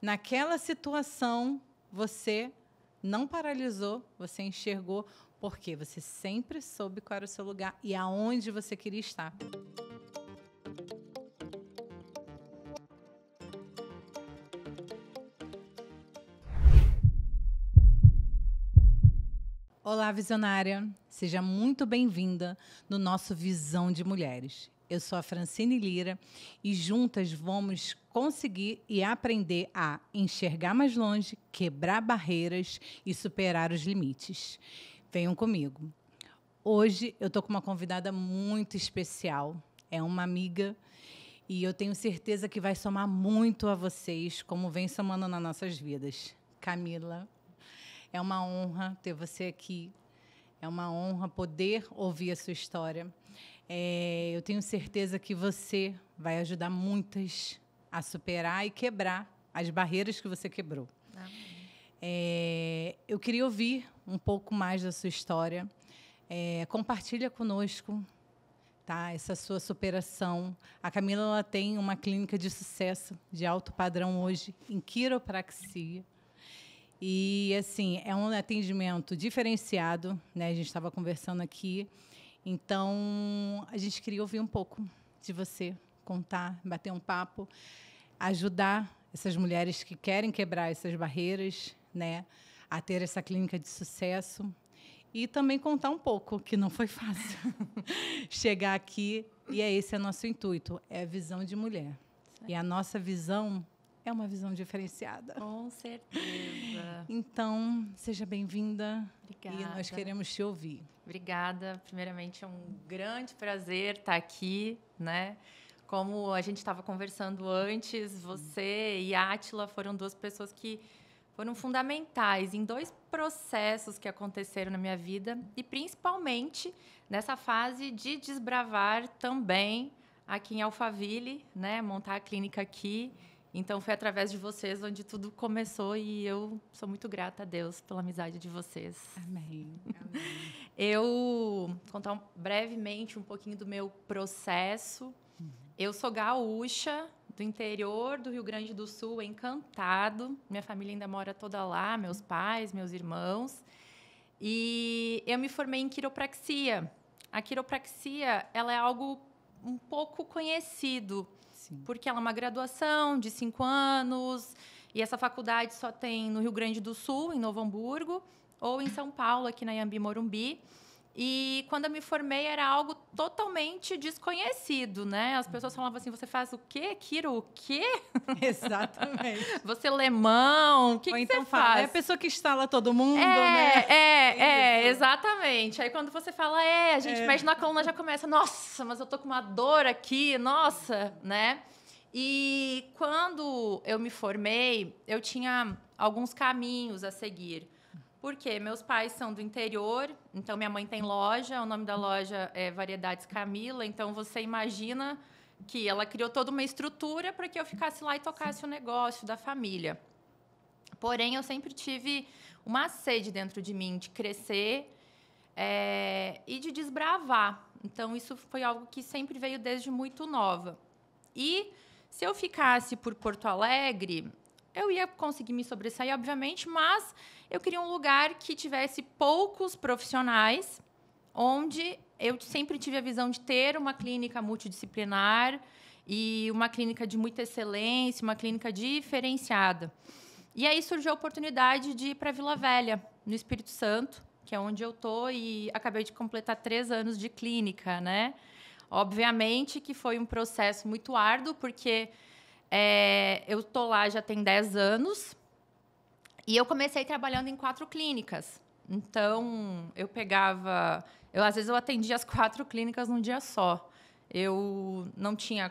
naquela situação, você não paralisou, você enxergou, porque você sempre soube qual era o seu lugar e aonde você queria estar. Olá, visionária! Seja muito bem-vinda no nosso Visão de Mulheres. Eu sou a Francine Lira e juntas vamos conseguir e aprender a enxergar mais longe, quebrar barreiras e superar os limites. Venham comigo. Hoje eu estou com uma convidada muito especial. É uma amiga e eu tenho certeza que vai somar muito a vocês, como vem somando nas nossas vidas. Camila. É uma honra ter você aqui. É uma honra poder ouvir a sua história. Eu tenho certeza que você vai ajudar muitas a superar e quebrar as barreiras que você quebrou. Eu queria ouvir um pouco mais da sua história. Compartilha conosco, tá? Essa sua superação. A Camila ela tem uma clínica de sucesso, de alto padrão hoje, em quiropraxia. E, assim, é um atendimento diferenciado, né? A gente estava conversando aqui. Então, a gente queria ouvir um pouco de você, contar, bater um papo, ajudar essas mulheres que querem quebrar essas barreiras, né? A ter essa clínica de sucesso. E também contar um pouco, que não foi fácil chegar aqui. E esse é nosso intuito, é a visão de mulher. E a nossa visão é uma visão diferenciada. Com certeza. Então, seja bem-vinda. Obrigada. E nós queremos te ouvir. Obrigada. Primeiramente, é um grande prazer estar aqui, né? Como a gente estava conversando antes, você e Átila foram duas pessoas que foram fundamentais em dois processos que aconteceram na minha vida e, principalmente, nessa fase de desbravar também aqui em Alphaville, né? Montar a clínica aqui. Então, foi através de vocês onde tudo começou e eu sou muito grata a Deus pela amizade de vocês. Amém. Amém. Eu contar brevemente um pouquinho do meu processo. Eu sou gaúcha, do interior do Rio Grande do Sul, Encantado. Minha família ainda mora toda lá, meus pais, meus irmãos. E eu me formei em quiropraxia. A quiropraxia, ela é algo um pouco conhecido, porque ela é uma graduação de 5 anos, e essa faculdade só tem no Rio Grande do Sul, em Novo Hamburgo, ou em São Paulo, aqui na Iambi Morumbi. E quando eu me formei, era algo totalmente desconhecido, né? As pessoas falavam assim, você faz o quê? Quiro o quê? Exatamente. Você lê mão? O que então você faz? É a pessoa que instala todo mundo, né? Exatamente. Aí quando você fala, a gente mexe na coluna, já começa, nossa, mas eu tô com uma dor aqui, nossa, né? E quando eu me formei, eu tinha alguns caminhos a seguir. Porque meus pais são do interior, então minha mãe tem loja, o nome da loja é Variedades Camila, então você imagina que ela criou toda uma estrutura para que eu ficasse lá e tocasse o negócio da família. Porém, eu sempre tive uma sede dentro de mim de crescer e de desbravar. Então, isso foi algo que sempre veio desde muito nova. E se eu ficasse por Porto Alegre, eu ia conseguir me sobressair, obviamente, mas eu queria um lugar que tivesse poucos profissionais, onde eu sempre tive a visão de ter uma clínica multidisciplinar e uma clínica de muita excelência, uma clínica diferenciada. E aí surgiu a oportunidade de ir para Vila Velha, no Espírito Santo, que é onde eu estou, e acabei de completar 3 anos de clínica, né? Obviamente que foi um processo muito árduo, porque eu estou lá já tem 10 anos e eu comecei trabalhando em 4 clínicas. Então, às vezes eu atendia as 4 clínicas num dia só. Eu não tinha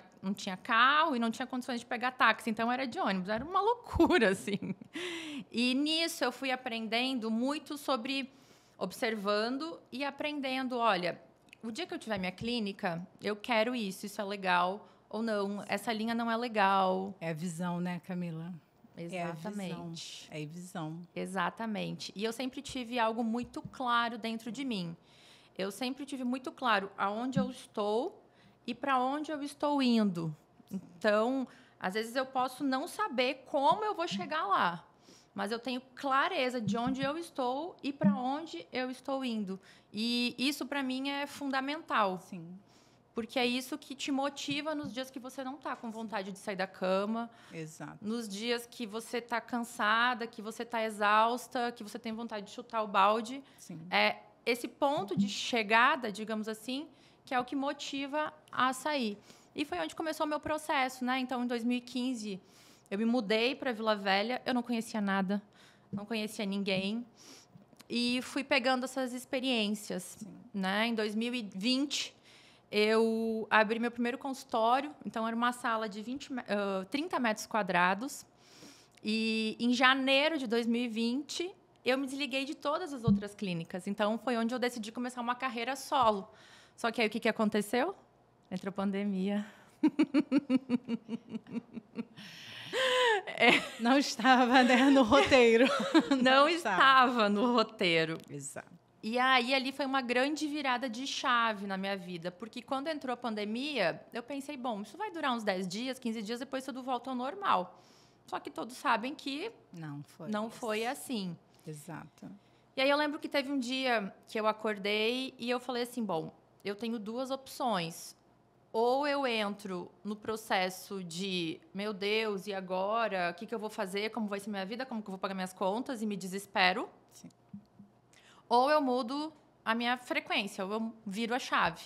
carro e não tinha condições de pegar táxi, então era de ônibus, era uma loucura, assim. E nisso eu fui aprendendo muito sobre observando e aprendendo, olha, o dia que eu tiver minha clínica, eu quero isso é legal, ou não, essa linha não é legal. É a visão, né, Camila? Exatamente. É a visão. Exatamente. E eu sempre tive algo muito claro dentro de mim. Eu sempre tive muito claro aonde eu estou e para onde eu estou indo. Então, Às vezes eu posso não saber como eu vou chegar lá, mas eu tenho clareza de onde eu estou e para onde eu estou indo. E isso, para mim, é fundamental. Sim. Porque é isso que te motiva nos dias que você não está com vontade de sair da cama. Exato. Nos dias que você está cansada, que você está exausta, que você tem vontade de chutar o balde. Sim. É esse ponto de chegada, digamos assim, que é o que motiva a sair. E foi onde começou o meu processo, né? Então, em 2015, eu me mudei para Vila Velha. Eu não conhecia nada, não conhecia ninguém. E fui pegando essas experiências, né? Em 2020, eu abri meu primeiro consultório. Então, era uma sala de 30 metros quadrados. E, em janeiro de 2020, eu me desliguei de todas as outras clínicas. Então, foi onde eu decidi começar uma carreira solo. Só que aí, o que aconteceu? Entrou a pandemia. Não estava, né, no roteiro. Não estava no roteiro. Exato. E aí, ali foi uma grande virada de chave na minha vida. Porque quando entrou a pandemia, eu pensei, bom, isso vai durar uns 10 dias, 15 dias, depois tudo volta ao normal. Só que todos sabem que não foi assim. Exato. E aí, eu lembro que teve um dia que eu acordei e eu falei assim, bom, eu tenho duas opções. Ou eu entro no processo de, meu Deus, e agora? O que eu vou fazer? Como vai ser minha vida? Como que eu vou pagar minhas contas? E me desespero. Sim. Ou eu mudo a minha frequência, ou eu viro a chave.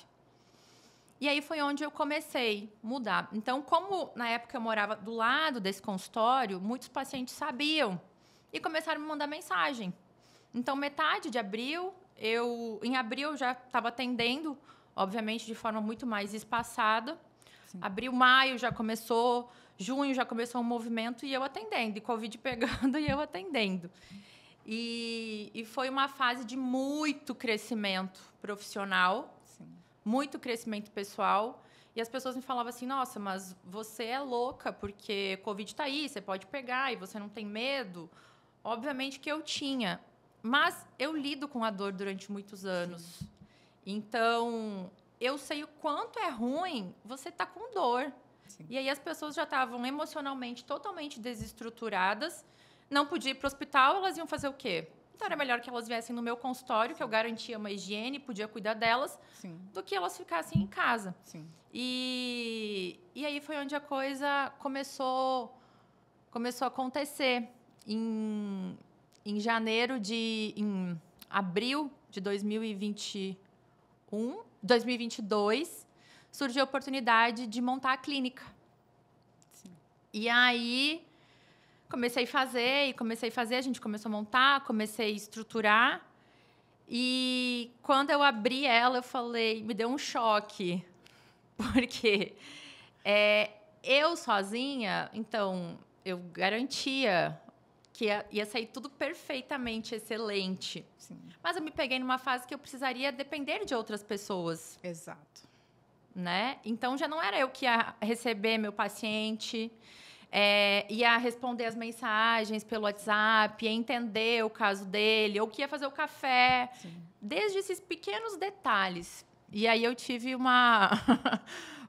E aí foi onde eu comecei a mudar. Então, como na época eu morava do lado desse consultório, muitos pacientes sabiam e começaram a me mandar mensagem. Então, metade de abril, em abril eu já estava atendendo, obviamente de forma muito mais espaçada. Sim. Abril, maio já começou, junho já começou um movimento e eu atendendo, e Covid pegando e eu atendendo. E foi uma fase de muito crescimento profissional, sim, muito crescimento pessoal. E as pessoas me falavam assim, nossa, mas você é louca, porque Covid está aí, você pode pegar e você não tem medo. Obviamente que eu tinha, mas eu lido com a dor durante muitos anos. Sim. Então, eu sei o quanto é ruim você estar com dor. Sim. E aí as pessoas já estavam emocionalmente totalmente desestruturadas, não podia ir para o hospital, elas iam fazer o quê? Então, era melhor que elas viessem no meu consultório, sim, que eu garantia uma higiene, podia cuidar delas, sim, do que elas ficassem em casa. Sim. E aí foi onde a coisa começou a acontecer. Em abril de 2022, surgiu a oportunidade de montar a clínica. Sim. E aí, comecei a fazer, a gente começou a montar, comecei a estruturar. E quando eu abri ela, eu falei, me deu um choque. Porque eu sozinha, então, eu garantia que ia sair tudo perfeitamente excelente. Sim. Mas eu me peguei numa fase que eu precisaria depender de outras pessoas. Exato. Né? Então, já não era eu que ia receber meu paciente, ia responder as mensagens pelo WhatsApp, ia entender o caso dele, ou que ia fazer o café. Sim. Desde esses pequenos detalhes. E aí eu tive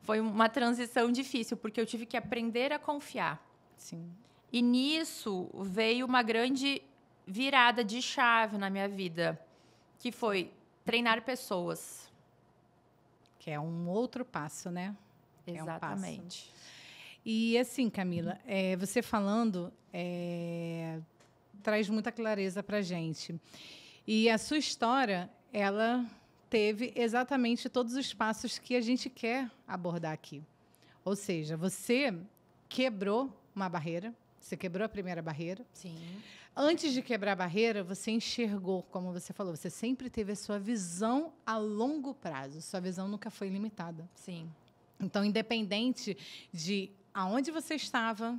foi uma transição difícil, porque eu tive que aprender a confiar. Sim. E nisso veio uma grande virada de chave na minha vida, que foi treinar pessoas. Que é um outro passo, né? Exatamente. É um passo. E assim, Camila, você falando traz muita clareza para a gente. E a sua história, ela teve exatamente todos os passos que a gente quer abordar aqui. Ou seja, você quebrou uma barreira, você quebrou a primeira barreira. Sim. Antes de quebrar a barreira, você enxergou, como você falou, você sempre teve a sua visão a longo prazo. Sua visão nunca foi limitada. Sim. Então, independente de aonde você estava,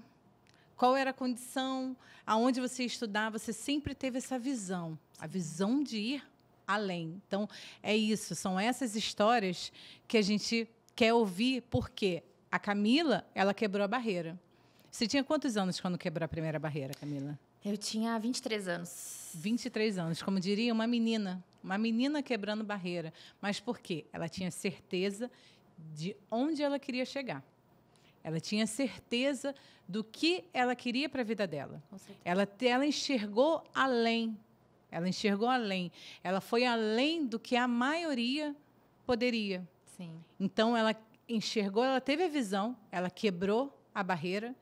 qual era a condição, aonde você ia estudar, você sempre teve essa visão, a visão de ir além. Então, é isso, são essas histórias que a gente quer ouvir, porque a Camila, ela quebrou a barreira. Você tinha quantos anos quando quebrou a primeira barreira, Camila? Eu tinha 23 anos. 23 anos, como diria uma menina quebrando barreira. Mas por quê? Ela tinha certeza de onde ela queria chegar. Ela tinha certeza do que ela queria para a vida dela. Com certeza. Ela enxergou além. Ela enxergou além. Ela foi além do que a maioria poderia. Sim. Então, ela enxergou, ela teve a visão, ela quebrou a barreira.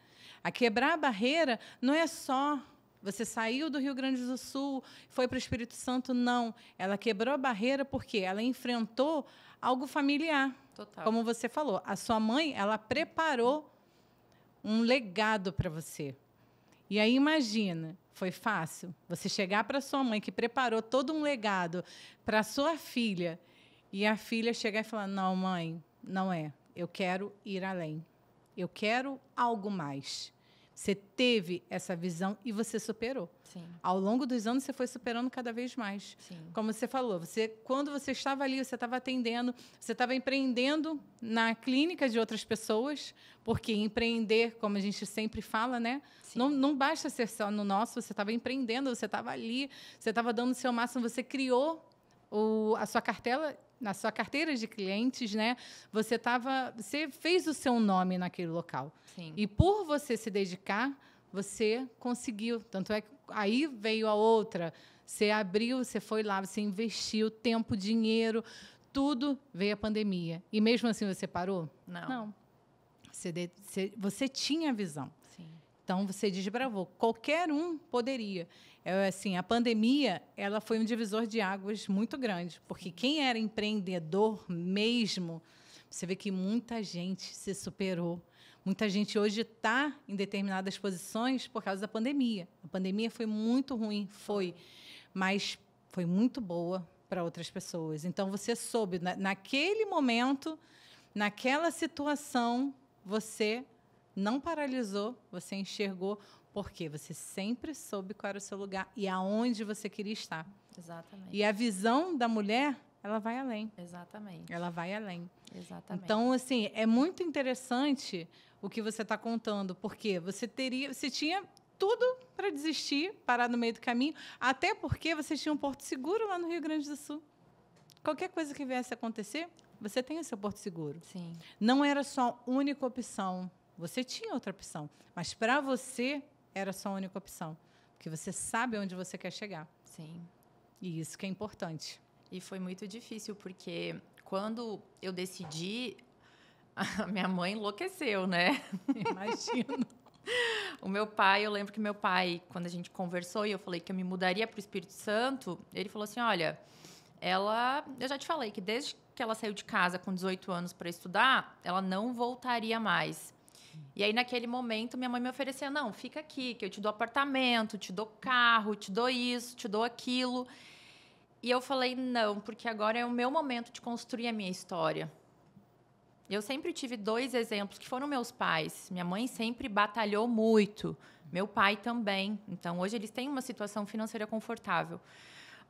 A quebrar a barreira não é só você saiu do Rio Grande do Sul, foi para o Espírito Santo, não. Ela quebrou a barreira porque ela enfrentou algo familiar. Total. Como você falou, a sua mãe, ela preparou um legado para você. E aí, imagina, foi fácil você chegar para sua mãe, que preparou todo um legado para sua filha, e a filha chegar e falar, não, mãe, não é. Eu quero ir além. Eu quero algo mais. Você teve essa visão e você superou. Sim. Ao longo dos anos, você foi superando cada vez mais. Sim. Como você falou, quando você estava ali, você estava atendendo, você estava empreendendo na clínica de outras pessoas, porque empreender, como a gente sempre fala, né? Não basta ser só no nosso, você estava empreendendo, você estava ali, você estava dando o seu máximo, você criou a sua cartela, na sua carteira de clientes, né? Você fez o seu nome naquele local. Sim. E por você se dedicar, você conseguiu. Tanto é que aí veio a outra. Você abriu, você foi lá, você investiu tempo, dinheiro, tudo, veio a pandemia. E mesmo assim você parou? Não. Você tinha visão. Sim. Então você desbravou. Qualquer um poderia. Assim, a pandemia, ela foi um divisor de águas muito grande, porque quem era empreendedor mesmo, você vê que muita gente se superou. Muita gente hoje está em determinadas posições por causa da pandemia. A pandemia foi muito ruim, mas foi muito boa para outras pessoas. Então, você soube, naquele momento, naquela situação, você não paralisou, você enxergou, porque você sempre soube qual era o seu lugar e aonde você queria estar. Exatamente. E a visão da mulher, ela vai além. Exatamente. Ela vai além. Exatamente. Então, assim, é muito interessante o que você está contando, porque você tinha tudo para desistir, parar no meio do caminho, até porque você tinha um porto seguro lá no Rio Grande do Sul. Qualquer coisa que viesse a acontecer, você tem o seu porto seguro. Sim. Não era só a única opção. Você tinha outra opção, mas para você era só a única opção, porque você sabe onde você quer chegar. Sim. E isso que é importante. E foi muito difícil, porque quando eu decidi, a minha mãe enlouqueceu, né? Imagino. Eu lembro que meu pai, quando a gente conversou e eu falei que eu me mudaria para o Espírito Santo, ele falou assim, olha, eu já te falei que desde que ela saiu de casa com 18 anos para estudar, ela não voltaria mais. E aí, naquele momento, minha mãe me oferecia, não, fica aqui, que eu te dou apartamento, te dou carro, te dou isso, te dou aquilo. E eu falei, não, porque agora é o meu momento de construir a minha história. Eu sempre tive 2 exemplos, que foram meus pais. Minha mãe sempre batalhou muito, meu pai também. Então, hoje eles têm uma situação financeira confortável.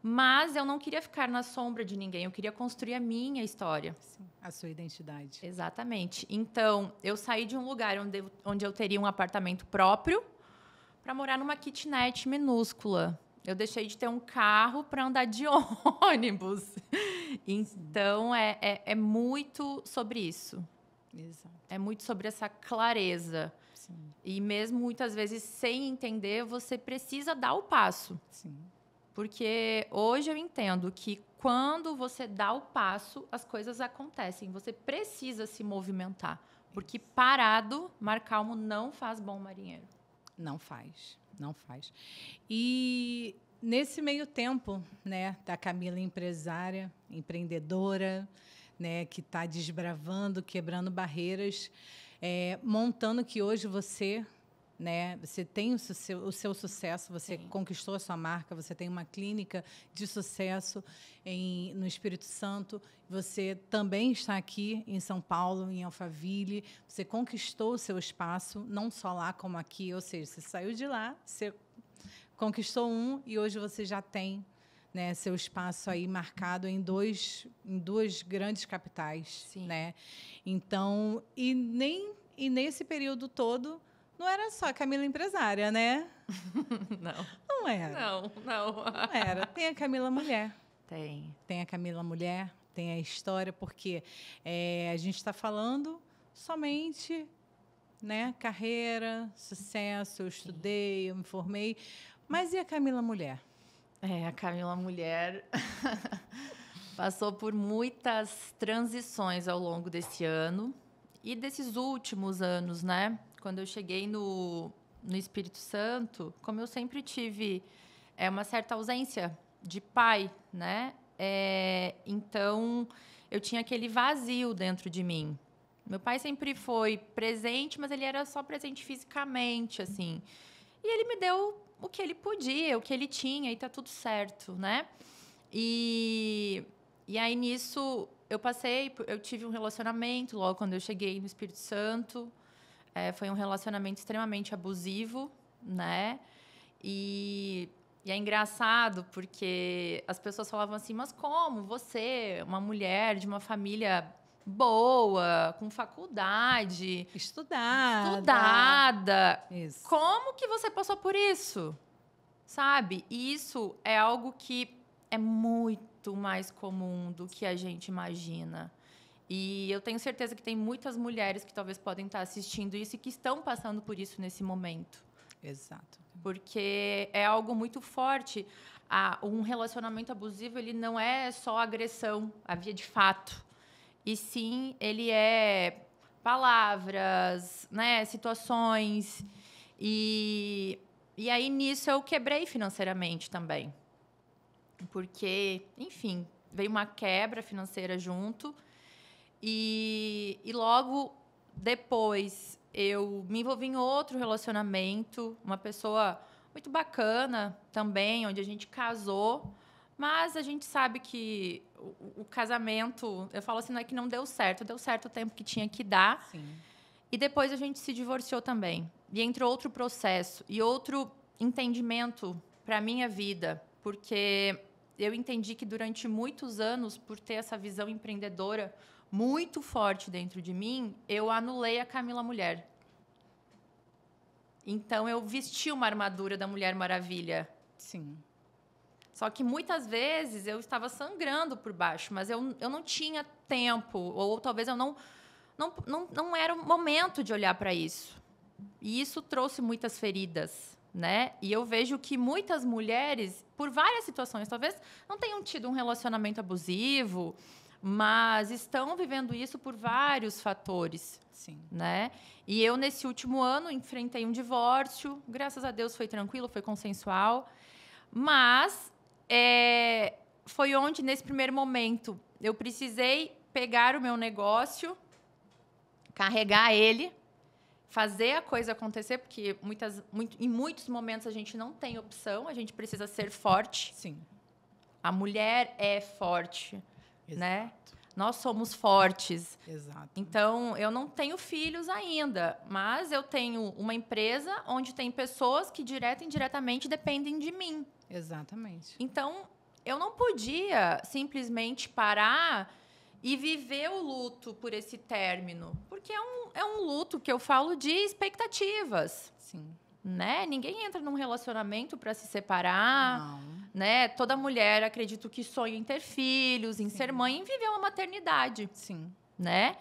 Mas eu não queria ficar na sombra de ninguém, eu queria construir a minha história. Sim, a sua identidade. Exatamente. Então, eu saí de um lugar onde eu teria um apartamento próprio para morar numa kitnet minúscula. Eu deixei de ter um carro para andar de ônibus. Então, é muito sobre isso. Exato. É muito sobre essa clareza. Sim. E mesmo, muitas vezes, sem entender, você precisa dar o passo. Sim. Porque hoje eu entendo que quando você dá o passo, as coisas acontecem. Você precisa se movimentar. Porque parado, mar calmo não faz bom marinheiro. Não faz, não faz. E nesse meio tempo, né, da Camila empresária, empreendedora, né, que está desbravando, quebrando barreiras, montando que hoje você... né? Você tem o seu sucesso, você Sim. conquistou a sua marca, você tem uma clínica de sucesso no Espírito Santo, você também está aqui em São Paulo, em Alphaville, você conquistou o seu espaço, não só lá como aqui, ou seja, você saiu de lá, você conquistou e hoje você já tem, né, seu espaço aí marcado em duas grandes capitais. Sim. Né? Então, e nesse período todo, não era só a Camila empresária, né? Não. Não era. Não. Não era. Tem a Camila mulher. Tem a Camila mulher, tem a história, porque a gente está falando somente né? Carreira, sucesso, eu estudei, eu me formei. Mas e a Camila mulher? A Camila mulher passou por muitas transições ao longo desse ano e desses últimos anos, né? Quando eu cheguei no Espírito Santo, como eu sempre tive uma certa ausência de pai, né? Então, eu tinha aquele vazio dentro de mim. Meu pai sempre foi presente, mas ele era só presente fisicamente, assim. E ele me deu o que ele podia, o que ele tinha, e tá tudo certo, né? E aí, nisso, eu tive um relacionamento logo quando eu cheguei no Espírito Santo. Foi um relacionamento extremamente abusivo, né? E é engraçado porque as pessoas falavam assim, mas como você, uma mulher de uma família boa, com faculdade, estudada, Isso. como que você passou por isso? Sabe? E isso é algo que é muito mais comum do que a gente imagina. E eu tenho certeza que tem muitas mulheres que talvez podem estar assistindo isso e que estão passando por isso nesse momento. Exato. Porque é algo muito forte. Um relacionamento abusivo, ele não é só agressão, a via de fato. E sim, ele é palavras, né, situações. E aí, nisso, eu quebrei financeiramente também. Porque, enfim, veio uma quebra financeira junto. E logo depois eu me envolvi em outro relacionamento, uma pessoa muito bacana também, onde a gente casou, mas a gente sabe que o casamento, eu falo assim, não é que não deu certo o tempo que tinha que dar. Sim. E depois a gente se divorciou também. E entrou outro processo e outro entendimento para a minha vida, porque eu entendi que durante muitos anos, por ter essa visão empreendedora muito forte dentro de mim, eu anulei a Camila mulher. Então, eu vesti uma armadura da Mulher Maravilha. Sim. Só que muitas vezes eu estava sangrando por baixo, mas eu não tinha tempo, ou talvez eu não era o momento de olhar para isso. E isso trouxe muitas feridas, né? E eu vejo que muitas mulheres, por várias situações, talvez não tenham tido um relacionamento abusivo, mas estão vivendo isso por vários fatores. Sim. Né? E eu, nesse último ano, enfrentei um divórcio. Graças a Deus foi tranquilo, foi consensual. Mas foi onde, nesse primeiro momento, eu precisei pegar o meu negócio, carregar ele, fazer a coisa acontecer, porque em muitos momentos a gente não tem opção, a gente precisa ser forte. Sim. A mulher é forte, Exato. Né? Nós somos fortes. Exato. Então, eu não tenho filhos ainda, mas eu tenho uma empresa onde tem pessoas que direta e indiretamente dependem de mim. Exatamente. Então, eu não podia simplesmente parar e viver o luto por esse término, porque é um luto que eu falo de expectativas. Sim. Né? Ninguém entra num relacionamento para se separar. Não. Né? Toda mulher, acredito que sonha em ter filhos, em ser mãe, em viver uma maternidade. Sim. Né?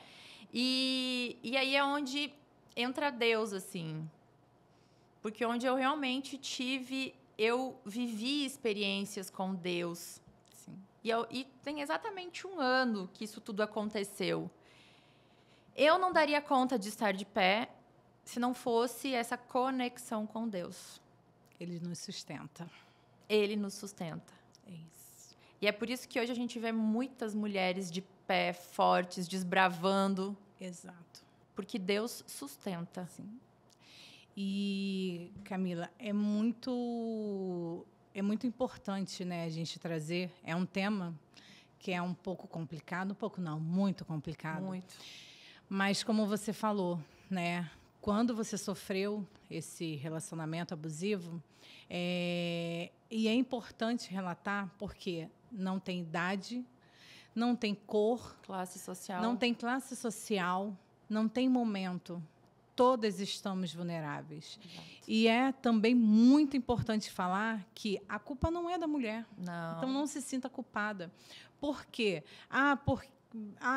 E aí é onde entra Deus, assim. Porque onde eu realmente eu vivi experiências com Deus. Sim. E tem exatamente 1 ano que isso tudo aconteceu. Eu não daria conta de estar de pé se não fosse essa conexão com Deus. Ele nos sustenta. Ele nos sustenta. É isso. E é por isso que hoje a gente vê muitas mulheres de pé, fortes, desbravando. Exato. Porque Deus sustenta. Sim. E, Camila, é muito importante, né, a gente trazer. É um tema que é um pouco complicado, muito complicado. Muito. Mas, como você falou, né, quando você sofreu esse relacionamento abusivo, e é importante relatar porque não tem idade, não tem cor, classe social, não tem classe social, não tem momento. Todas estamos vulneráveis. Exato. E é também muito importante falar que a culpa não é da mulher. Não. Então, não se sinta culpada. Por quê?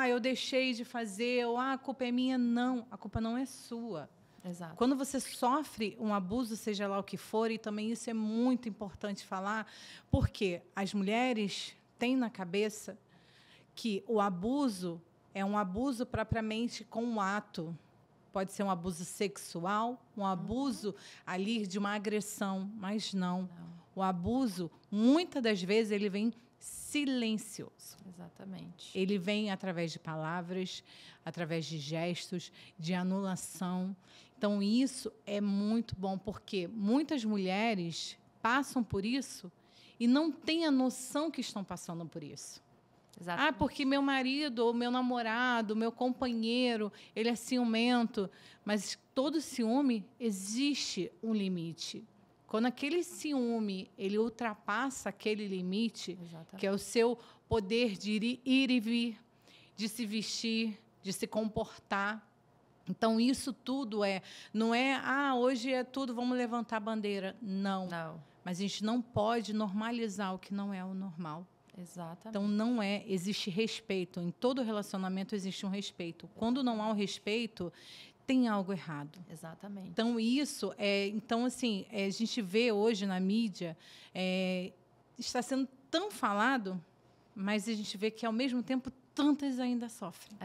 Eu deixei de fazer, ou a culpa é minha. Não, a culpa não é sua. Exato. Quando você sofre um abuso, seja lá o que for, e também isso é muito importante falar, porque as mulheres têm na cabeça que o abuso é um abuso propriamente com um ato. Pode ser um abuso sexual, um abuso ali de uma agressão, mas não. O abuso, muitas das vezes, ele vem silencioso. Exatamente. Ele vem através de palavras, através de gestos, de anulação. Então, isso é muito bom, porque muitas mulheres passam por isso e não têm a noção que estão passando por isso. Exatamente. Porque meu marido, ou meu namorado, meu companheiro, ele é ciumento. Mas todo ciúme, existe um limite. Quando aquele ciúme, ele ultrapassa aquele limite, Exatamente. que é o seu poder de ir e vir, de se vestir, de se comportar. Então, isso tudo não é, hoje é tudo, vamos levantar a bandeira. Não. Mas a gente não pode normalizar o que não é o normal. Exatamente. Então, existe respeito. Em todo relacionamento existe um respeito. Quando não há o respeito, tem algo errado. Exatamente. Então, isso a gente vê hoje na mídia, está sendo tão falado, mas a gente vê que, ao mesmo tempo, tantas ainda sofrem.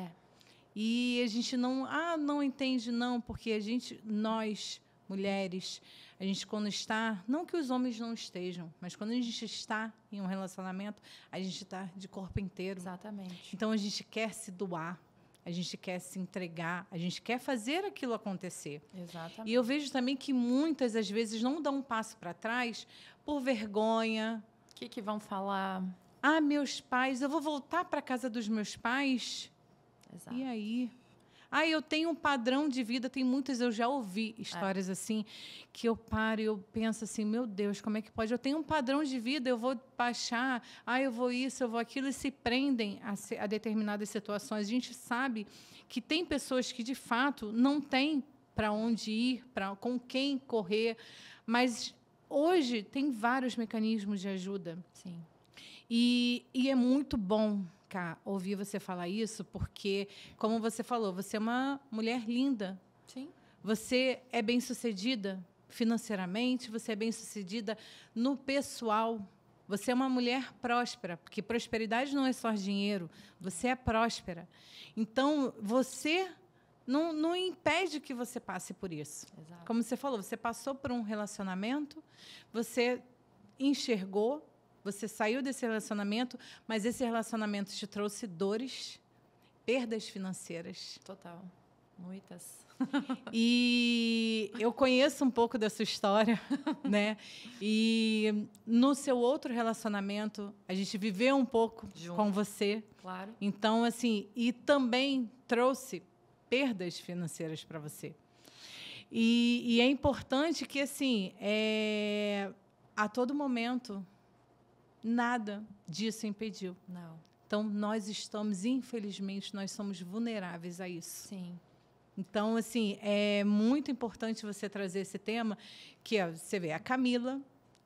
E a gente não entende, não, porque nós, mulheres, a gente, quando está... Não que os homens não estejam, mas quando a gente está em um relacionamento, a gente está de corpo inteiro. Exatamente. Então, a gente quer se doar, a gente quer se entregar, a gente quer fazer aquilo acontecer. Exatamente. E eu vejo também que muitas, às vezes, não dão um passo para trás por vergonha. O que vão falar? Meus pais, eu vou voltar para a casa dos meus pais? Exato. E aí? Eu tenho um padrão de vida, tem muitas, eu já ouvi histórias assim, que eu paro e eu penso assim, meu Deus, como é que pode? Eu tenho um padrão de vida, eu vou baixar, eu vou isso, eu vou aquilo, e se prendem a determinadas situações. A gente sabe que tem pessoas que, de fato, não têm para onde ir, com quem correr, mas hoje tem vários mecanismos de ajuda. Sim. E é muito bom ouvir você falar isso, porque, como você falou, você é uma mulher linda. Sim. Você é bem-sucedida financeiramente, você é bem-sucedida no pessoal. Você é uma mulher próspera, porque prosperidade não é só dinheiro, você é próspera. Então, você não impede que você passe por isso. Exato. Como você falou, você passou por um relacionamento, você enxergou, você saiu desse relacionamento, mas esse relacionamento te trouxe dores, perdas financeiras. Total. Muitas. E eu conheço um pouco da sua história, né? E no seu outro relacionamento, a gente viveu um pouco com você. Claro. Então, assim, e também trouxe perdas financeiras para você. E é importante que, assim, a todo momento, nada disso impediu. Não. Então, nós estamos, infelizmente, nós somos vulneráveis a isso. Sim. Então, assim, é muito importante você trazer esse tema, que você vê a Camila,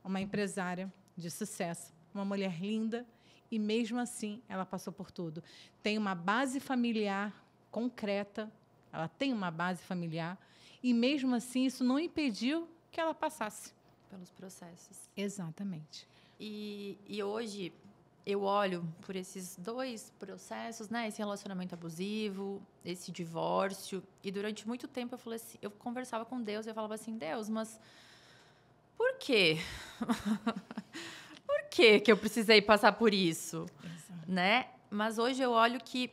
uma empresária de sucesso, uma mulher linda, e mesmo assim ela passou por tudo. Tem uma base familiar concreta, ela tem uma base familiar, e mesmo assim isso não impediu que ela passasse pelos processos. Exatamente. E hoje eu olho por esses dois processos, né? Esse relacionamento abusivo, esse divórcio. E durante muito tempo eu falei assim, eu conversava com Deus e eu falava assim, Deus, mas por quê? Por que eu precisei passar por isso? Exato. Né? Mas hoje eu olho que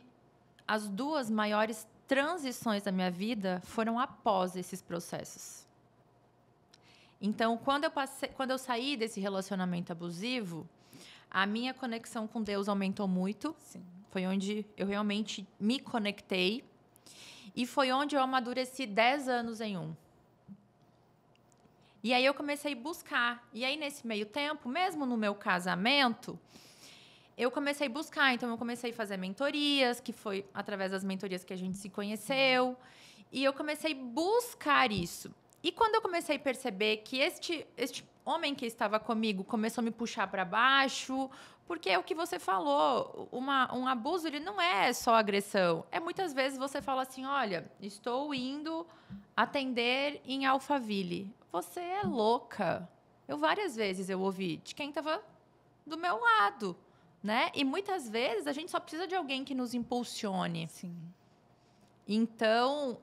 as duas maiores transições da minha vida foram após esses processos. Então, quando eu saí desse relacionamento abusivo, a minha conexão com Deus aumentou muito. Sim. Foi onde eu realmente me conectei. E foi onde eu amadureci 10 anos em um. E aí eu comecei a buscar. E aí, nesse meio tempo, mesmo no meu casamento, eu comecei a buscar. Então, eu comecei a fazer mentorias, que foi através das mentorias que a gente se conheceu. E eu comecei a buscar isso. E quando eu comecei a perceber que homem que estava comigo começou a me puxar para baixo, porque é o que você falou, um abuso ele não é só agressão. É muitas vezes você fala assim, olha, estou indo atender em Alphaville. Você é louca. Várias vezes eu ouvi de quem estava do meu lado, né? E muitas vezes a gente só precisa de alguém que nos impulsione. Sim. Então,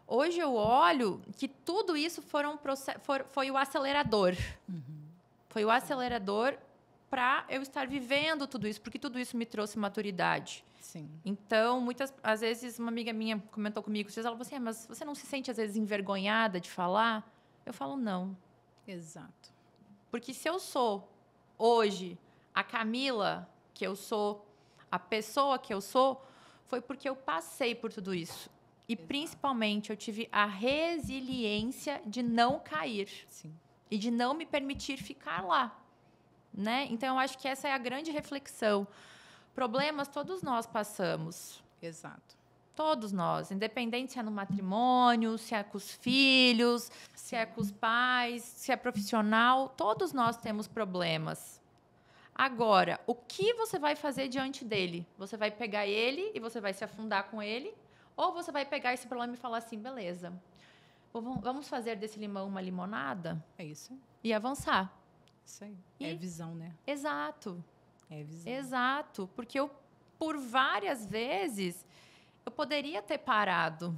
hoje eu olho que tudo isso foi o acelerador. Foi o acelerador para eu estar vivendo tudo isso, porque tudo isso me trouxe maturidade. Sim. Então, às vezes, uma amiga minha comentou comigo, ela falou assim, mas você não se sente, às vezes, envergonhada de falar? Eu falo, não. Exato. Porque se eu sou, hoje, a Camila que eu sou, a pessoa que eu sou, foi porque eu passei por tudo isso. E, exato, principalmente, eu tive a resiliência de não cair. Sim. E de não me permitir ficar lá. Né? Então, eu acho que essa é a grande reflexão. Problemas todos nós passamos. Exato. Todos nós. Independente se é no matrimônio, se é com os filhos, sim, se é com os pais, se é profissional. Todos nós temos problemas. Agora, o que você vai fazer diante dele? Você vai pegar ele e você vai se afundar com ele? Ou você vai pegar esse problema e falar assim, beleza, vamos fazer desse limão uma limonada? É isso. E avançar. Isso aí. É visão, né? Exato. É visão. Exato. Porque por várias vezes, eu poderia ter parado.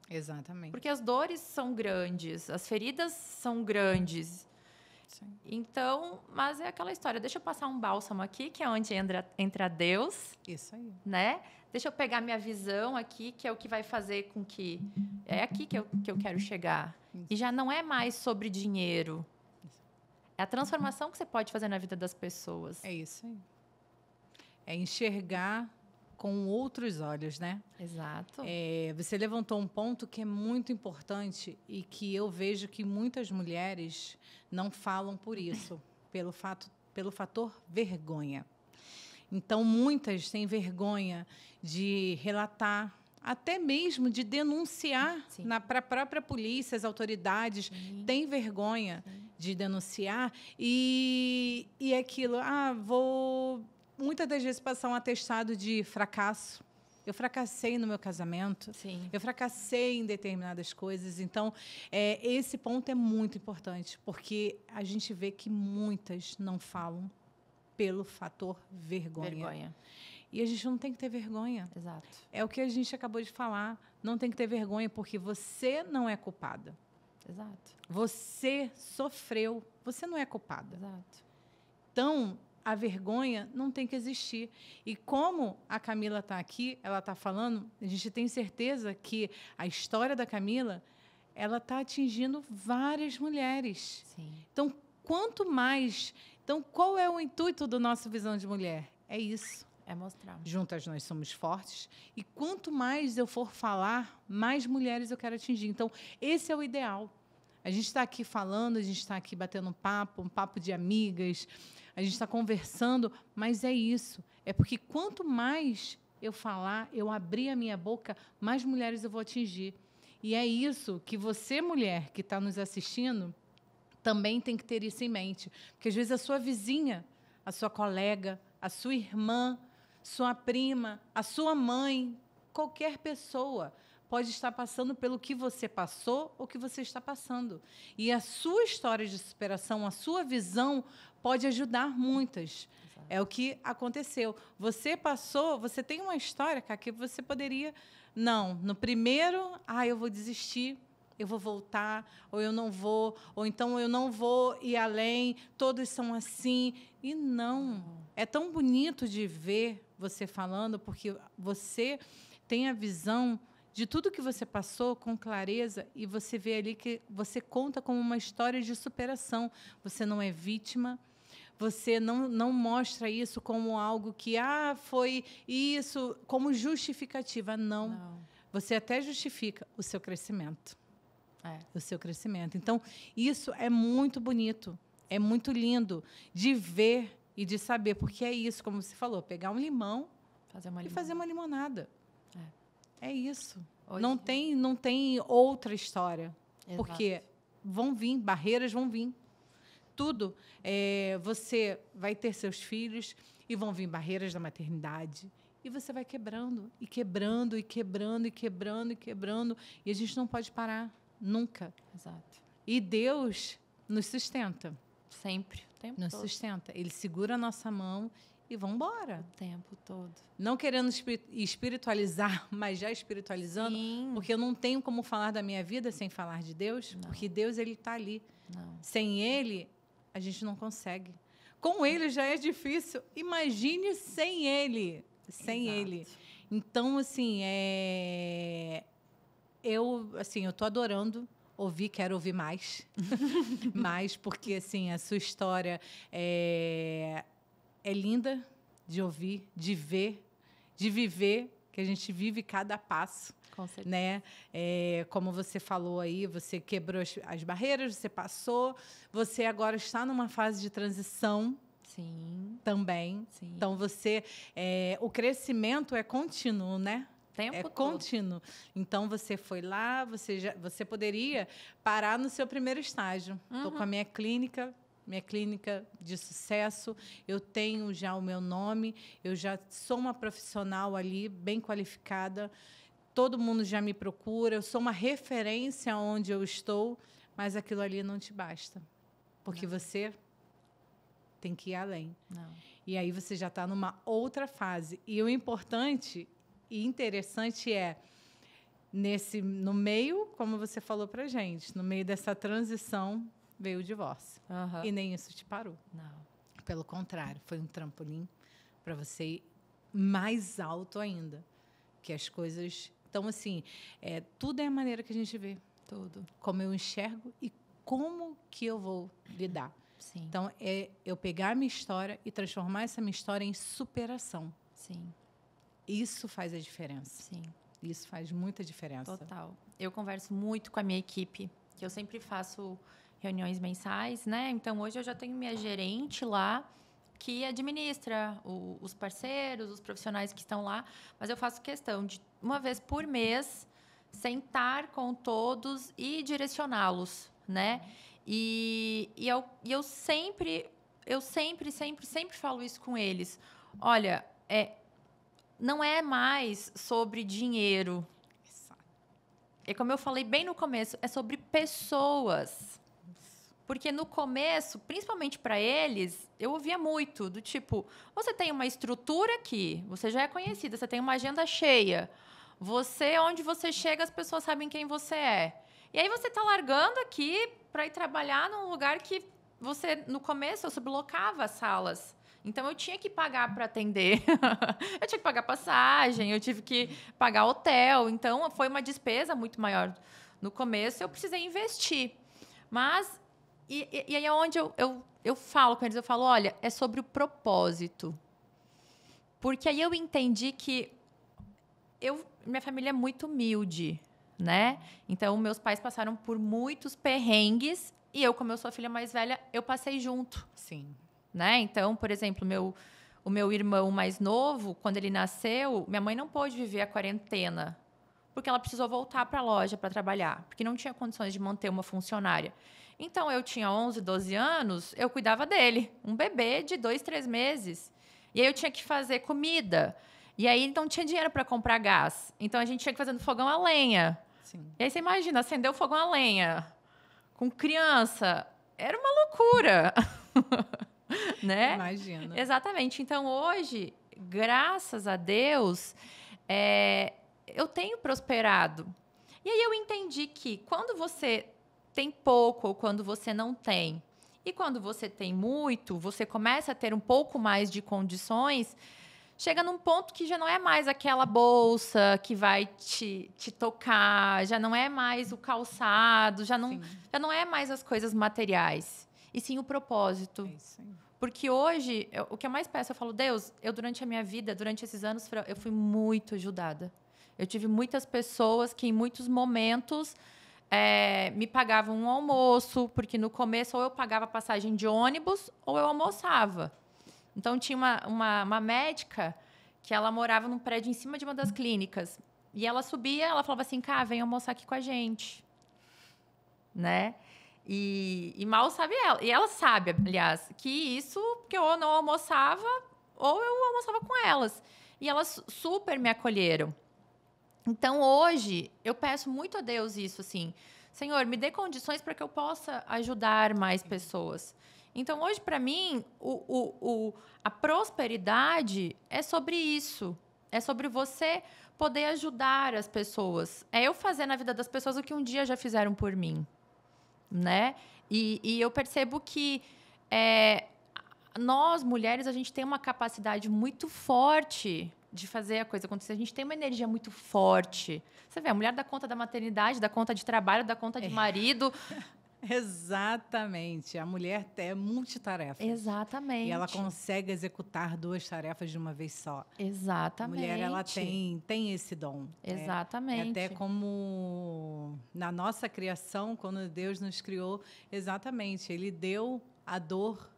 Exatamente. Porque as dores são grandes, as feridas são grandes. Sim. Então, mas é aquela história. Deixa eu passar um bálsamo aqui, que é onde entra Deus. Isso aí. Né? Deixa eu pegar minha visão aqui, que é o que vai fazer com que... É aqui que eu quero chegar. Isso. E já não é mais sobre dinheiro. É a transformação que você pode fazer na vida das pessoas. É isso aí. É enxergar com outros olhos, né? Exato. Você levantou um ponto que é muito importante e que eu vejo que muitas mulheres não falam por isso, pelo fator vergonha. Então, muitas têm vergonha de relatar, até mesmo de denunciar para a própria polícia, as autoridades têm vergonha de denunciar e aquilo, vou muitas das vezes passar um atestado de fracasso. Eu fracassei no meu casamento, eu fracassei em determinadas coisas. Então, esse ponto é muito importante, porque a gente vê que muitas não falam pelo fator vergonha. E a gente não tem que ter vergonha. Exato. É o que a gente acabou de falar. Não tem que ter vergonha, porque você não é culpada. Exato. Você sofreu, você não é culpada. Exato. Então, a vergonha não tem que existir. E como a Camila está aqui, ela está falando, a gente tem certeza que a história da Camila, ela está atingindo várias mulheres. Sim. Então, quanto mais... Então, qual é o intuito do nosso Visão de Mulher? É isso. É mostrar. Juntas nós somos fortes. E quanto mais eu for falar, mais mulheres eu quero atingir. Então, esse é o ideal. A gente está aqui falando, a gente está aqui batendo um papo de amigas, a gente está conversando, mas é isso. É porque quanto mais eu falar, eu abrir a minha boca, mais mulheres eu vou atingir. E é isso que você, mulher, que está nos assistindo, também tem que ter isso em mente. Porque, às vezes, a sua vizinha, a sua colega, a sua irmã, sua prima, a sua mãe, qualquer pessoa pode estar passando pelo que você passou ou que você está passando. E a sua história de superação, a sua visão, pode ajudar muitas. Exato. É o que aconteceu. Você passou, você tem uma história, cara, que você poderia... Não, no primeiro, eu vou desistir, eu vou voltar, ou eu não vou, ou então eu não vou ir além, todos são assim. E não. É tão bonito de ver você falando, porque você tem a visão de tudo que você passou com clareza e você vê ali que você conta como uma história de superação. Você não é vítima, você não mostra isso como algo que foi isso, como justificativa. Não. Você até justifica o seu crescimento. O seu crescimento. Então, isso é muito bonito, é muito lindo de ver e de saber, porque é isso, como você falou, pegar um limão e fazer uma limonada. É isso. Não tem outra história. Exato. Porque vão vir, barreiras vão vir. Tudo. Você vai ter seus filhos e vão vir barreiras da maternidade. E você vai quebrando, e quebrando, e quebrando, e quebrando, e quebrando. E a gente não pode parar, nunca. Exato. E Deus nos sustenta. Sempre, o tempo Nos todo. sustenta. Ele segura a nossa mão e vamos embora. O tempo todo. Não querendo espiritualizar, mas já espiritualizando. Sim. Porque eu não tenho como falar da minha vida sem falar de Deus. Não. Porque Deus, ele está ali. Não. Sem Ele, a gente não consegue. Com Ele já é difícil. Imagine sem Ele. Sem Exato. Ele. Então, assim, eu estou adorando ouvir, quero ouvir mais. Mais, porque, assim, a sua história é linda de ouvir, de ver, de viver, que a gente vive cada passo. Com certeza. Né? Como você falou aí, você quebrou as barreiras, você passou, você agora está numa fase de transição. Sim. Também. Sim. Então, o crescimento é contínuo, né? Tempo É todo. contínuo. Então, você foi lá, você poderia parar no seu primeiro estágio. Estou com a minha clínica de sucesso, eu tenho já o meu nome, eu já sou uma profissional ali, bem qualificada, todo mundo já me procura, eu sou uma referência onde eu estou, mas aquilo ali não te basta, porque você tem que ir além. Não. E aí você já está numa outra fase. E o importante e interessante no meio, como você falou pra gente, no meio dessa transição, veio o divórcio. Uhum. E nem isso te parou. Não. Pelo contrário, foi um trampolim para você ir mais alto ainda. Que as coisas... Então, assim, tudo é a maneira que a gente vê. Tudo. Como eu enxergo e como que eu vou lidar. Sim. Então, eu pegar a minha história e transformar essa minha história em superação. Sim. Isso faz a diferença. Sim. Isso faz muita diferença. Total. Eu converso muito com a minha equipe, que eu sempre faço reuniões mensais, né? Então, hoje eu já tenho minha gerente lá, que administra os parceiros, os profissionais que estão lá, mas eu faço questão de, uma vez por mês, sentar com todos e direcioná-los, né? E eu sempre falo isso com eles. Olha, não é mais sobre dinheiro. É como eu falei bem no começo, é sobre pessoas. Porque no começo, principalmente para eles, eu ouvia muito do tipo, você tem uma estrutura aqui, você já é conhecida, você tem uma agenda cheia. Onde você chega, as pessoas sabem quem você é. E aí você está largando aqui para ir trabalhar num lugar que você, no começo, eu sublocava as salas. Então, eu tinha que pagar para atender. Eu tinha que pagar passagem, eu tive que pagar hotel. Então, foi uma despesa muito maior. No começo, eu precisei investir. Mas, e aí é onde eu falo com eles, eu falo, olha, é sobre o propósito. Porque aí eu entendi que minha família é muito humilde, né? Então, meus pais passaram por muitos perrengues e eu, como eu sou a filha mais velha, eu passei junto. Sim. Né? Então, por exemplo, o meu irmão mais novo, quando ele nasceu, minha mãe não pôde viver a quarentena, porque ela precisou voltar para a loja para trabalhar, porque não tinha condições de manter uma funcionária. Então, eu tinha 11, 12 anos, eu cuidava dele, um bebê de 2, 3 meses. E aí eu tinha que fazer comida. E aí não tinha dinheiro para comprar gás. Então, a gente tinha que fazer no fogão a lenha. Sim. E aí você imagina, acender o fogão a lenha com criança. Era uma loucura. Né? Imagina. Exatamente. Então, hoje, graças a Deus, eu tenho prosperado. E aí eu entendi que quando você tem pouco ou quando você não tem, e quando você tem muito, você começa a ter um pouco mais de condições, chega num ponto que já não é mais aquela bolsa que vai te tocar, já não é mais o calçado, já não é mais as coisas materiais, e sim o propósito. É isso aí. Porque hoje, o que eu mais peço, eu falo, Deus, durante a minha vida, durante esses anos, eu fui muito ajudada. Eu tive muitas pessoas que, em muitos momentos, me pagavam um almoço, porque no começo ou eu pagava passagem de ônibus ou eu almoçava. Então, tinha uma médica que ela morava num prédio em cima de uma das clínicas. E ela subia, ela falava assim, cá, vem almoçar aqui com a gente. Né? E mal sabe ela. E ela sabe, aliás, que isso, que eu não almoçava ou eu almoçava com elas. E elas super me acolheram. Então, hoje, eu peço muito a Deus isso, assim. Senhor, me dê condições para que eu possa ajudar mais pessoas. Então, hoje, para mim, a prosperidade é sobre isso. É sobre você poder ajudar as pessoas. É eu fazer na vida das pessoas o que um dia já fizeram por mim, né? E eu percebo que nós, mulheres, a gente tem uma capacidade muito forte de fazer a coisa acontecer. A gente tem uma energia muito forte. Você vê, a mulher dá conta da maternidade, dá conta de trabalho, dá conta de marido. Exatamente. A mulher é multitarefa. Exatamente. E ela consegue executar 2 tarefas de uma vez só. Exatamente. A mulher, ela tem esse dom. Exatamente. É até como na nossa criação, quando Deus nos criou, exatamente, Ele deu a dor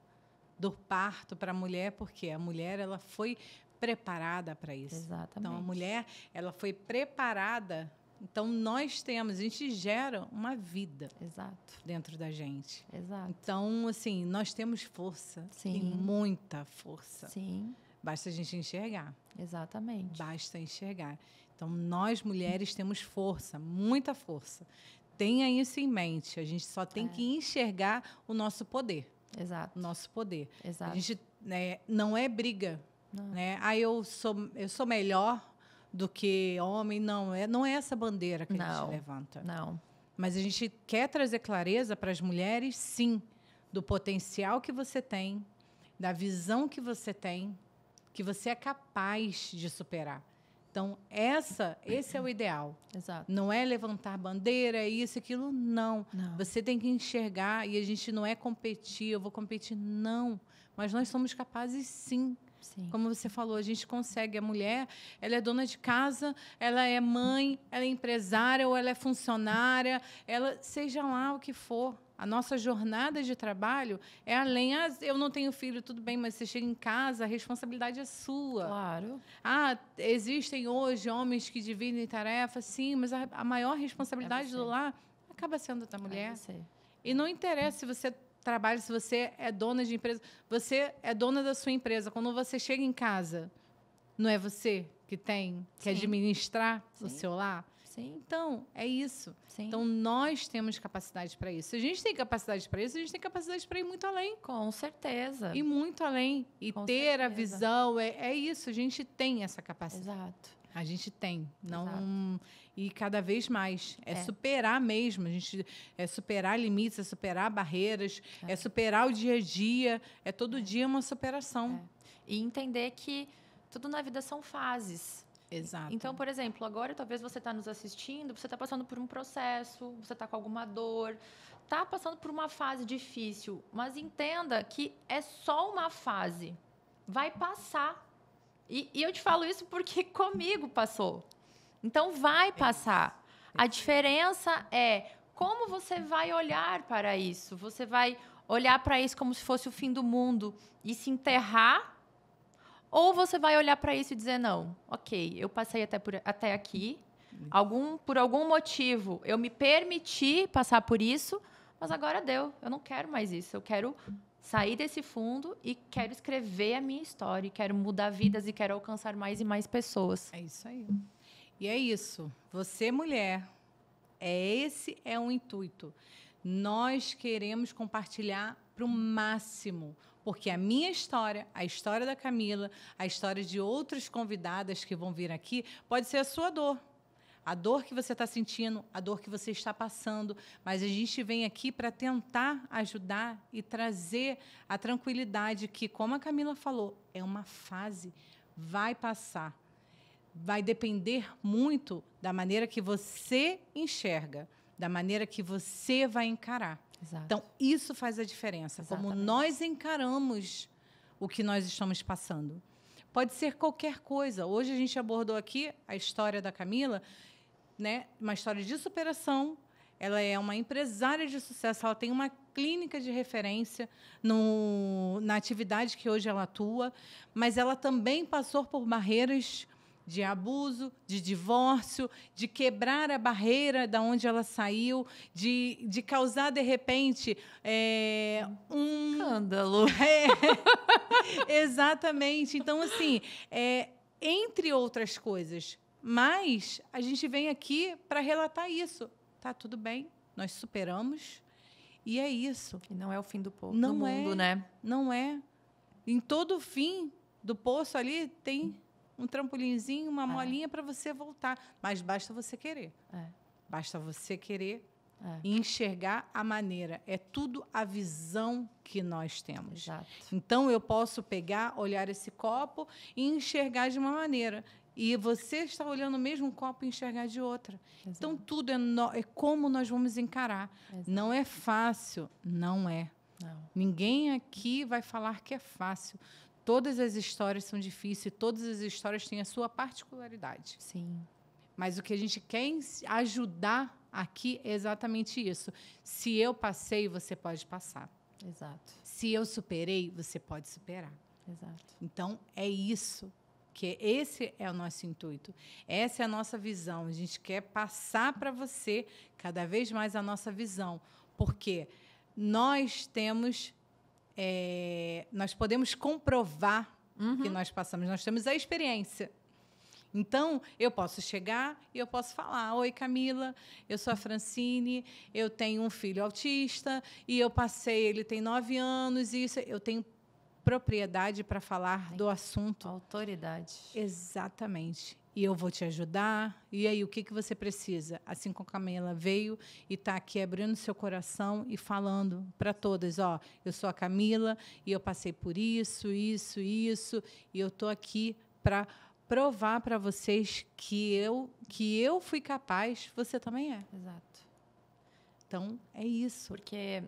do parto para a mulher, porque a mulher, ela foi preparada para isso. Exatamente. Então, a mulher, ela foi preparada. Então, a gente gera uma vida. Exato. Dentro da gente. Exato. Então, assim, nós temos força. Sim. E muita força. Sim. Basta a gente enxergar. Exatamente. Basta enxergar. Então, nós, mulheres, temos força, muita força. Tenha isso em mente. A gente só tem que enxergar o nosso poder. Exato. O nosso poder. Exato. A gente, né, não é briga. Não. Né? Eu sou melhor do que homem. Não é essa bandeira que a gente levanta. Não. Mas a gente quer trazer clareza para as mulheres, sim, do potencial que você tem, da visão que você tem, que você é capaz de superar. Então, esse é o ideal. Exato. Não é levantar bandeira, isso, aquilo, não. Você tem que enxergar, e a gente não é competir, eu vou competir, não. Mas nós somos capazes, sim. Sim. Como você falou, a gente consegue. A mulher, ela é dona de casa, ela é mãe, ela é empresária ou ela é funcionária, seja lá o que for. A nossa jornada de trabalho é além. Eu não tenho filho, tudo bem, mas você chega em casa, a responsabilidade é sua. Claro. Existem hoje homens que dividem tarefas, sim, mas a maior responsabilidade do lar acaba sendo da mulher. E não interessa se você trabalha, se você é dona de empresa, você é dona da sua empresa. Quando você chega em casa, não é você que tem que administrar o seu lar? Sim. Então, é isso. Sim. Então, nós temos capacidade para isso. Se a gente tem capacidade para isso, a gente tem capacidade para ir muito além. Com certeza. Ir muito além. E Com ter certeza. a visão, é isso. A gente tem essa capacidade. Exato. A gente tem. Exato. E cada vez mais. É superar mesmo. É superar limites, é superar barreiras, é superar o dia a dia. É todo dia uma superação. E entender que tudo na vida são fases. Exato. Então, por exemplo, agora talvez você está nos assistindo, você está passando por um processo, você está com alguma dor, está passando por uma fase difícil, mas entenda que é só uma fase. Vai passar. E eu te falo isso porque comigo passou. Então, vai passar. A diferença é como você vai olhar para isso. Você vai olhar para isso como se fosse o fim do mundo e se enterrar? Ou você vai olhar para isso e dizer, não, ok, eu passei até aqui, por algum motivo eu me permiti passar por isso, mas agora deu, eu não quero mais isso. Eu quero sair desse fundo e quero escrever a minha história, quero mudar vidas e quero alcançar mais e mais pessoas. É isso aí. E é isso. Você, mulher, esse é o intuito. Nós queremos compartilhar para o máximo, porque a minha história, a história da Camila, a história de outras convidadas que vão vir aqui, pode ser a sua dor. A dor que você está sentindo, a dor que você está passando. Mas a gente vem aqui para tentar ajudar e trazer a tranquilidade que, como a Camila falou, é uma fase, vai passar. Vai depender muito da maneira que você enxerga, da maneira que você vai encarar. Exato. Então, isso faz a diferença. Exatamente. Como nós encaramos o que nós estamos passando. Pode ser qualquer coisa. Hoje a gente abordou aqui a história da Camila, né? Uma história de superação. Ela é uma empresária de sucesso, ela tem uma clínica de referência na atividade que hoje ela atua, mas ela também passou por barreiras de abuso, de divórcio, de quebrar a barreira da onde ela saiu, de causar, de repente, um escândalo. Exatamente. Então, assim, entre outras coisas. Mas a gente vem aqui para relatar isso. Tá tudo bem, nós superamos. E é isso. E não é o fim do mundo, Não né? Não é. Em todo fim do poço ali tem um trampolinzinho, uma molinha para você voltar. Mas basta você querer. Basta você querer e enxergar a maneira. É tudo a visão que nós temos. Exato. Então, eu posso pegar, olhar esse copo e enxergar de uma maneira. E você está olhando o mesmo copo e enxergar de outra. Exato. Então, tudo é como nós vamos encarar. Exato. Não é fácil. Não é. Não. Ninguém aqui vai falar que é fácil. Todas as histórias são difíceis. Todas as histórias têm a sua particularidade. Sim. Mas o que a gente quer ajudar aqui é exatamente isso. Se eu passei, você pode passar. Exato. Se eu superei, você pode superar. Exato. Então, é isso. Que esse é o nosso intuito. Essa é a nossa visão. A gente quer passar para você cada vez mais a nossa visão. Porque nós temos... nós podemos comprovar que nós passamos. Nós temos a experiência. Então, eu posso chegar e eu posso falar: oi, Camila, eu sou a Francine, eu tenho um filho autista e eu passei, ele tem 9 anos, e isso, eu tenho propriedade para falar do assunto. Autoridade. Exatamente. E eu vou te ajudar. E aí, o que você precisa? Assim como a Camila veio e está aqui abrindo seu coração e falando para todas: ó, eu sou a Camila e eu passei por isso, isso, isso, e eu estou aqui para provar para vocês que eu fui capaz, você também é. Exato. Então, é isso. Porque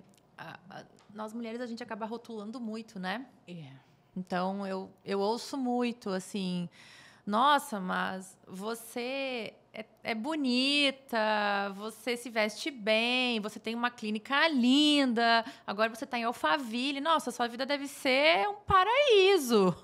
nós mulheres, a gente acaba rotulando muito, né? É. Então, eu ouço muito, assim... Nossa, mas você é bonita, você se veste bem, você tem uma clínica linda, agora você está em Alphaville. Nossa, sua vida deve ser um paraíso.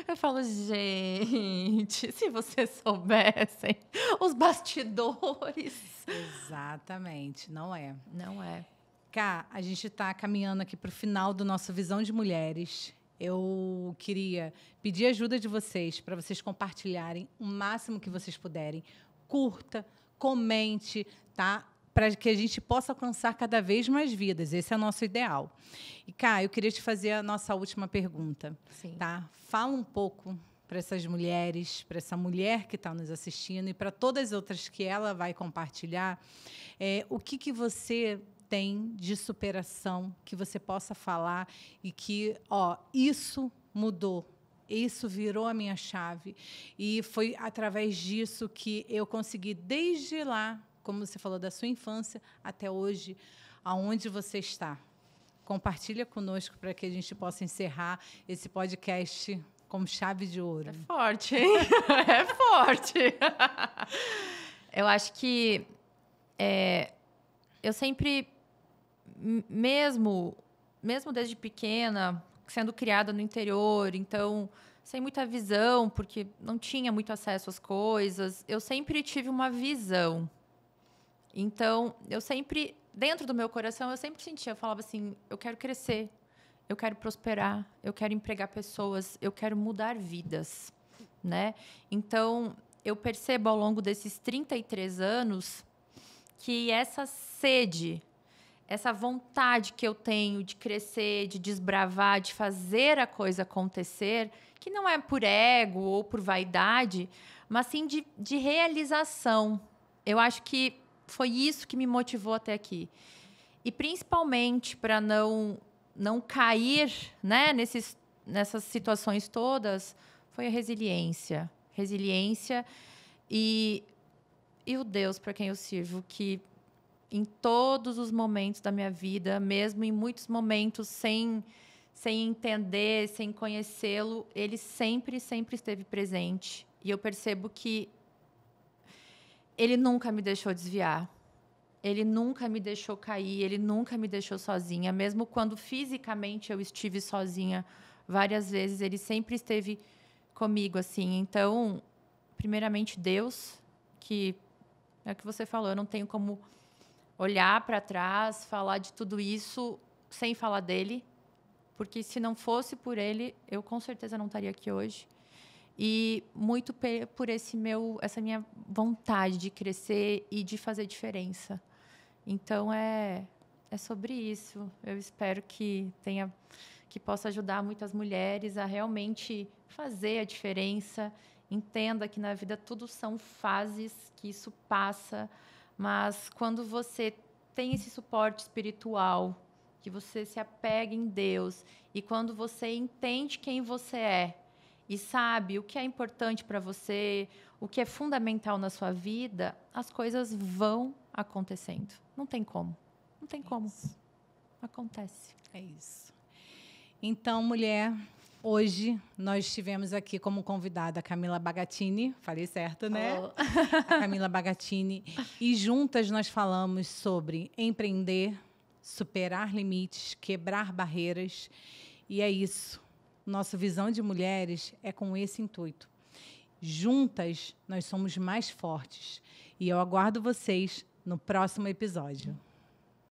Eu falo, gente, se vocês soubessem os bastidores. Exatamente, não é. Não é. Cá, a gente está caminhando aqui para o final do nosso Visão de Mulheres. Eu queria pedir ajuda de vocês para vocês compartilharem o máximo que vocês puderem. Curta, comente, tá? Para que a gente possa alcançar cada vez mais vidas. Esse é o nosso ideal. E, Cá, eu queria te fazer a nossa última pergunta. Sim. Tá? Fala um pouco para essas mulheres, para essa mulher que está nos assistindo e para todas as outras que ela vai compartilhar, o que você tem de superação que você possa falar e que, isso mudou, isso virou a minha chave e foi através disso que eu consegui, desde lá, como você falou, da sua infância até hoje, aonde você está. Compartilha conosco para que a gente possa encerrar esse podcast com chave de ouro. É forte, hein? É forte. Eu acho que eu sempre... Mesmo desde pequena, sendo criada no interior, então, sem muita visão, porque não tinha muito acesso às coisas, eu sempre tive uma visão. Então, eu sempre, dentro do meu coração, eu sempre sentia, eu falava assim, eu quero crescer, eu quero prosperar, eu quero empregar pessoas, eu quero mudar vidas, né? Então, eu percebo ao longo desses 33 anos que essa sede... essa vontade que eu tenho de crescer, de desbravar, de fazer a coisa acontecer, que não é por ego ou por vaidade, mas sim de realização. Eu acho que foi isso que me motivou até aqui. E principalmente para não cair, né, nessas situações todas, foi a resiliência. Resiliência e o Deus para quem eu sirvo, que... em todos os momentos da minha vida, mesmo em muitos momentos sem entender, sem conhecê-lo, ele sempre, sempre esteve presente. E eu percebo que ele nunca me deixou desviar. Ele nunca me deixou cair, ele nunca me deixou sozinha. Mesmo quando fisicamente eu estive sozinha várias vezes, ele sempre esteve comigo, assim. Então, primeiramente, Deus, que é o que você falou, eu não tenho como olhar para trás, falar de tudo isso sem falar dele, porque se não fosse por ele, eu com certeza não estaria aqui hoje. E muito por essa minha vontade de crescer e de fazer diferença. Então, é sobre isso. Eu espero que possa ajudar muitas mulheres a realmente fazer a diferença. Entenda que na vida tudo são fases, que isso passa. Mas quando você tem esse suporte espiritual, que você se apega em Deus, e quando você entende quem você é, e sabe o que é importante para você, o que é fundamental na sua vida, as coisas vão acontecendo. Não tem como. Não tem como. Acontece. É isso. Então, mulher, hoje nós tivemos aqui como convidada a Camila Bagatini. Falei certo, né? Oh. A Camila Bagatini. E juntas nós falamos sobre empreender, superar limites, quebrar barreiras. E é isso. Nossa visão de mulheres é com esse intuito. Juntas, nós somos mais fortes. E eu aguardo vocês no próximo episódio.